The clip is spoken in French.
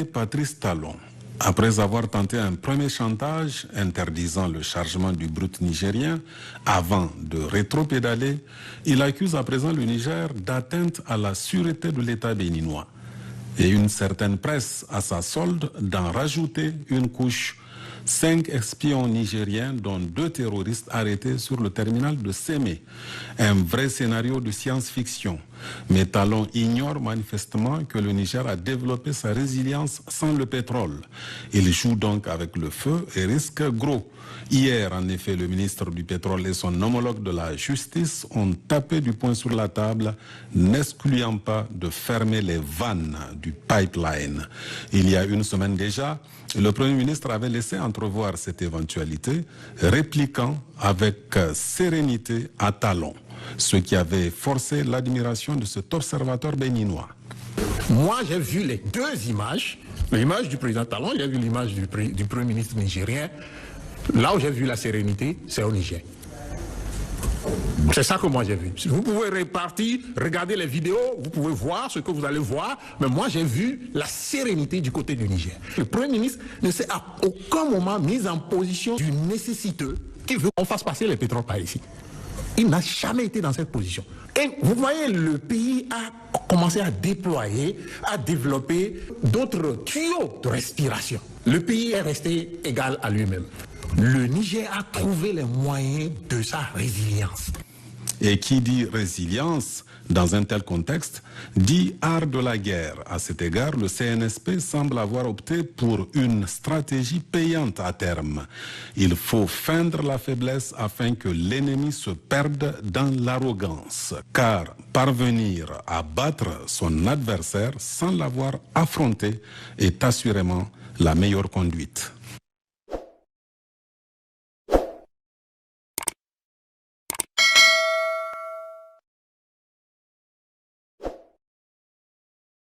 Patrice Talon. Après avoir tenté un premier chantage interdisant le chargement du brut nigérien avant de rétropédaler, il accuse à présent le Niger d'atteinte à la sûreté de l'État béninois. Et une certaine presse à sa solde d'en rajouter une couche. 5 espions nigériens, dont 2 terroristes arrêtés sur le terminal de Sémé. Un vrai scénario de science-fiction. Mais Talon ignore manifestement que le Niger a développé sa résilience sans le pétrole. Il joue donc avec le feu et risque gros. Hier, en effet, le ministre du Pétrole et son homologue de la Justice ont tapé du poing sur la table, n'excluant pas de fermer les vannes du pipeline. Il y a une semaine déjà, le Premier ministre avait laissé entrevoir cette éventualité, répliquant avec sérénité à Talon, ce qui avait forcé l'admiration de cet observateur béninois. Moi, j'ai vu les 2 images, l'image du président Talon, j'ai vu l'image du Premier ministre nigérien. Là où j'ai vu la sérénité, c'est au Niger. C'est ça que moi j'ai vu. Vous pouvez repartir, regarder les vidéos, vous pouvez voir ce que vous allez voir, mais moi j'ai vu la sérénité du côté du Niger. Le Premier ministre ne s'est à aucun moment mis en position du nécessiteux qui veut qu'on fasse passer les pétroles par ici. Il n'a jamais été dans cette position. Et vous voyez, le pays a commencé à déployer, à développer d'autres tuyaux de respiration. Le pays est resté égal à lui-même. Le Niger a trouvé les moyens de sa résilience. Et qui dit résilience dans un tel contexte, dit art de la guerre. À cet égard, le CNSP semble avoir opté pour une stratégie payante à terme. Il faut feindre la faiblesse afin que l'ennemi se perde dans l'arrogance. Car parvenir à battre son adversaire sans l'avoir affronté est assurément la meilleure conduite.